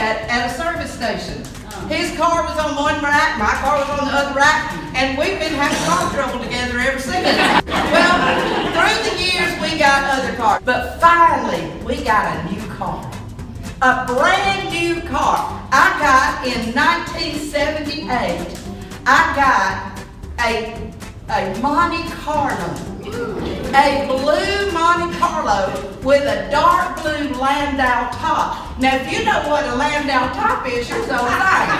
at a service station. His car was on one rack, my car was on the other rack, and we've been having car trouble together ever since. Well, through the years we got other cars, but finally we got a new car. A brand new car. I got in 1978, I got a Monte Carlo. A blue Monte Carlo with a dark blue Landau top. Now, if you know what a Landau top is, you're so excited.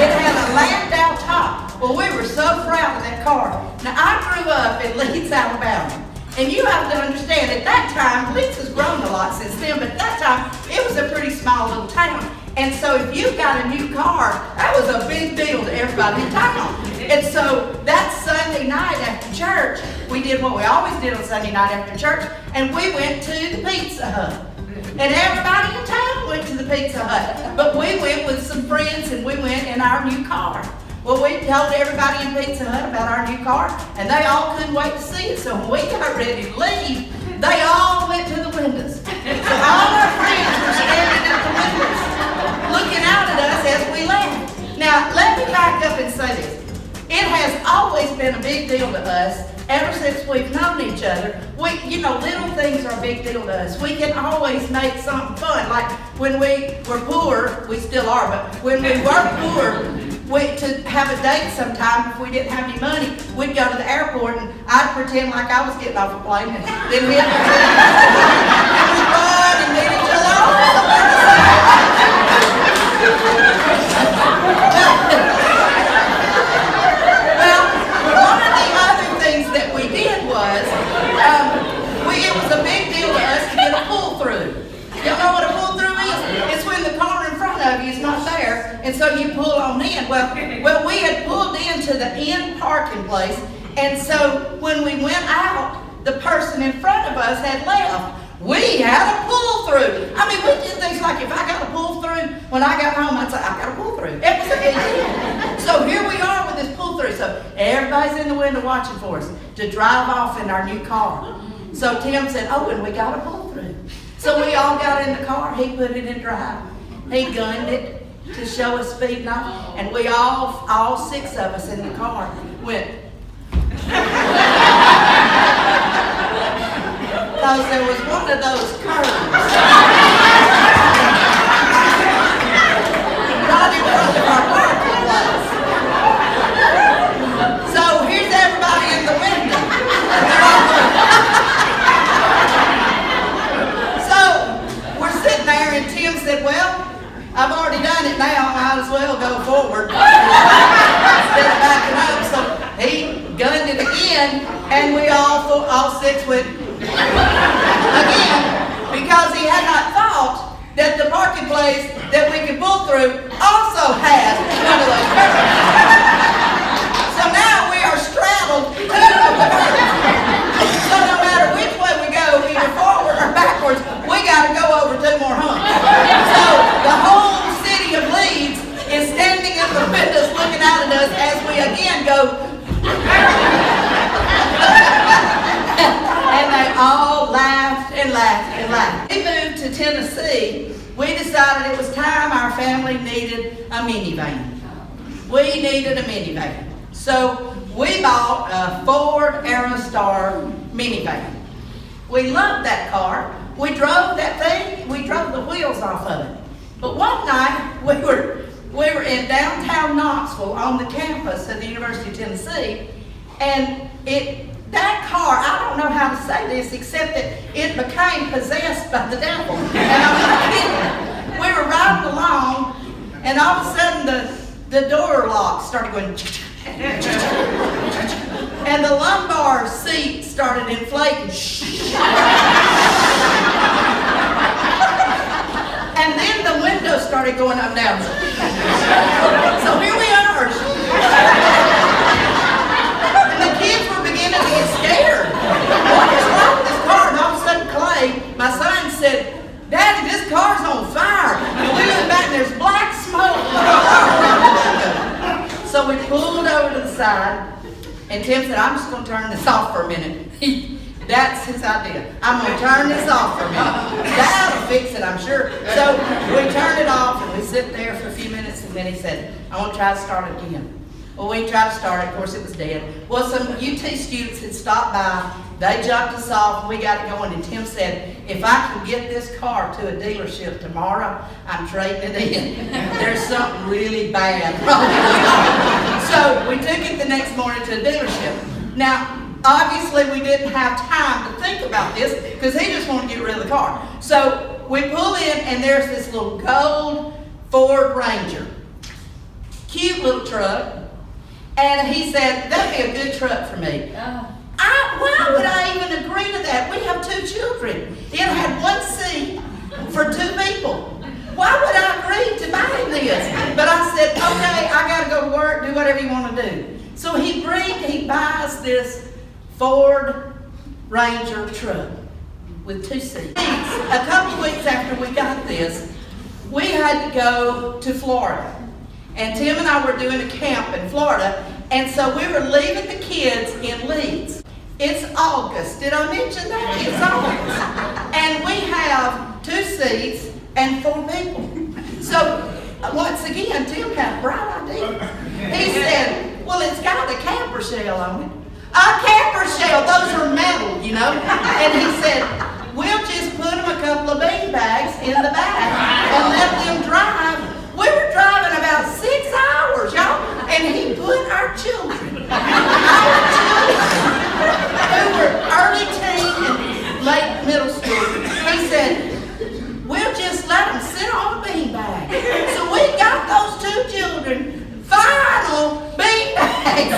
It had a Landau top. Well, we were so proud of that car. Now, I grew up in Leeds, Alabama. And you have to understand, at that time, Leeds has grown a lot since then, but at that time, it was a pretty small little town. And so if you got a new car, that was a big deal to everybody in town. And so that Sunday night after church, we did what we always did on Sunday night after church, and we went to the Pizza Hut. And everybody in town went to the Pizza Hut. But we went with some friends, and we went in our new car. Well, we told everybody in Pizza Hut about our new car, and they all couldn't wait to see it. So when we got ready to leave, they all went to the windows. So all our friends were standing at the windows, looking out at us as we left. Now, let me back up and say this. It has always been a big deal to us ever since we've known each other. Little things are a big deal to us. We can always make something fun. Like when we were poor, we still are, but when we were poor, to have a date sometime, if we didn't have any money, we'd go to the airport and I'd pretend like I was getting off a plane and then we'd run and meet each other. Well, one of the other things that we did was, it was a big deal to us to get a pull-through. Y'all know what a pull-through is? It's when the car in front of you is not there, and so you pull on in. Well, we had pulled into the end parking place, and so when we went out, the person in front of us had left. We had a pull-through. I mean, we did things like if I got a pull-through, when I got home, I'd say, I got a pull-through. It was a big deal. So here we are with this pull-through. So everybody's in the window watching for us to drive off in our new car. So Tim said, and we got a pull-through. So we all got in the car. He put it in drive. He gunned it to show us speed off. And we all six of us in the car went. Because there was one of those curves right in front of our parking place. So here's everybody in the window. So we're sitting there and Tim said, well, I've already done it now, I might as well go forward instead of backing up. So he gunned it again and we all six went again, because he had not thought that the parking place that we could pull through also had one of those curves. So now we are straddled two of the curves. So no matter which way we go, either forward or backwards, we got to go over two more humps. So the whole city of Leeds is standing in the windows looking out at us as we again go. And they all laughed and laughed and laughed. We moved to Tennessee. We decided it was time our family needed a minivan. We needed a minivan. So we bought a Ford Aerostar minivan. We loved that car. We drove that thing. We drove the wheels off of it. But one night we were in downtown Knoxville on the campus of the University of Tennessee, and that car, I don't know how to say this except that it became possessed by the devil. And I'm not kidding. We were riding along, and all of a sudden the door lock started going, and the lumbar seat started inflating. And then the window started going up and down. So here we are. And the kids were beginning to get scared. What is wrong with this car? And all of a sudden Clay, my son, said, Daddy, this car's on fire. And we looked back and there's black smoke. So we pulled over to the side, and Tim said, I'm just going to turn this off for a minute. That's his idea. I'm going to turn this off for a minute. That'll fix it, I'm sure. So we turned it off and we sit there for a few minutes and then he said, I want to try to start it again. Well, we tried to start it. Of course, it was dead. Well, some UT students had stopped by. They jumped us off and we got it going. And Tim said, if I can get this car to a dealership tomorrow, I'm trading it in. There's something really bad wrong with it. So we took it the next morning to a dealership. Now, obviously, we didn't have time to think about this because he just wanted to get rid of the car. So we pull in and there's this little gold Ford Ranger. Cute little truck. And he said, that'd be a good truck for me. Why would I even agree to that? We have 2 children. It had 1 seat for 2 people. Why would I agree to buying this? But I said, okay, I got to go to work, do whatever you want to do. So he buys this Ford Ranger truck with 2 seats. A couple of weeks after we got this, we had to go to Florida. And Tim and I were doing a camp in Florida, and so we were leaving the kids in Leeds. It's August. Did I mention that? It's August. And we have 2 seats and 4 people. So, once again, Tim had a bright idea. He said, well, it's got a camper shell on it. A camper shell, those are metal, you know. And he said, we'll just put them a couple of bean bags in the back and let them drive. We were driving about 6 hours, y'all, and he put our children, who were early teen and late middle school, he said, we'll just let them sit on a beanbag. So we got those 2 children final beanbags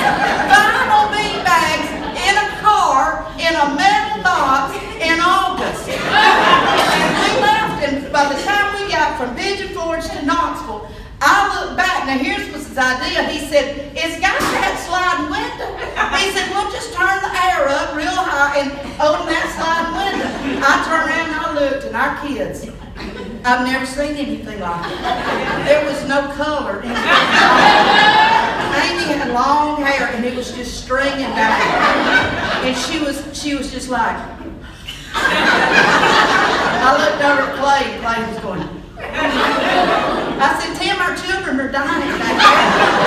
in a car, in a metal box in August. And we left, and by the time we got from Pigeon Forge to Knoxville, I looked back. Now here's was his idea. He said, it's got that sliding window. He said, we'll just turn the air up real high and open that sliding window. I turned around and I looked, and our kids, I've never seen anything like it. There was no color in it. Amy had long hair and it was just stringing down. And she was just like, I looked over at Clay and Clay was going, I said, Tim, our children are dying back there.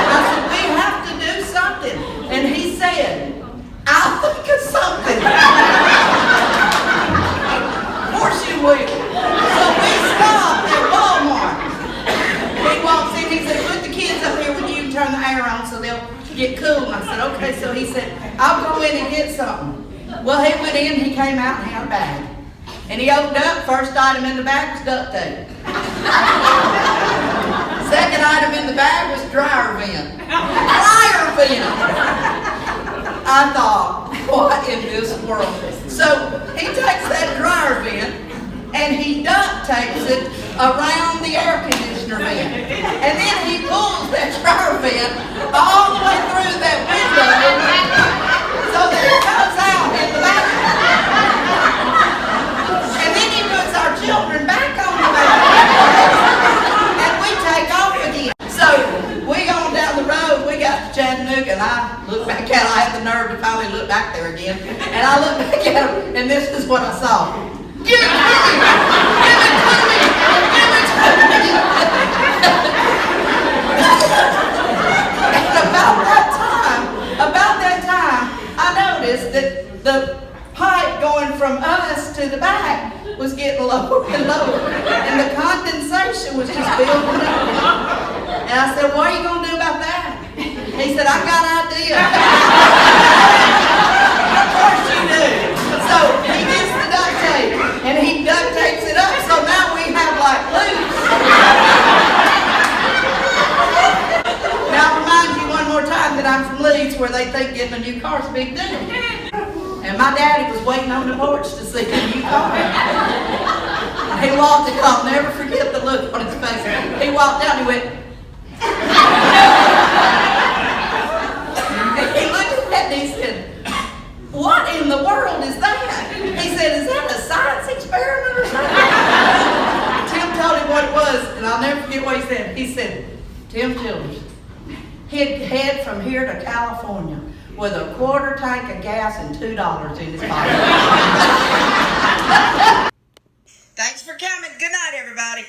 I said, we have to do something. And he said, I'll think of something. Of course you will. So we stopped at Walmart. He walks in, he said, put the kids up here with you and turn the air on so they'll get cool. And I said, okay. So he said, I'll go in and get something. Well, he went in, he came out and had a bag. And he opened up, first item in the bag was duct tape. Second item in the bag was dryer vent. Dryer vent! I thought, what in this world? So he takes that dryer vent and he duct tapes it around the air conditioner vent. And then he pulls that dryer vent all the way through that window so that it comes out in the back. And then he puts our children back on the back. And we take off again. So we on down the road, we got to Chattanooga, and I looked back at it. I had the nerve to finally look back there again. And I looked back at him, and this is what I saw. Give it to me! Give it to me! Give it to me! And about that time, I noticed that the pipe going from us to the back was getting lower and lower. And the condensation was just building up. And I said, what are you going to do about that? He said, I got an idea. Of course you do. So he gets the duct tape and he duct tapes it up. So now we have like loops. Now I'll remind you one more time that I'm from Leeds, where they think getting a new car is a big deal. And my daddy was waiting on the porch to see the new car. He walked in, I'll never forget the look on his face. He walked out and he went, he looked at that and he said, what in the world is that? He said, is that a science experiment or something? Tim told him what it was, and I'll never forget what he said. He said, Tim Childers, he'd head from here to California with a quarter tank of gas and $2 in his pocket. Thanks for coming. Good night, everybody.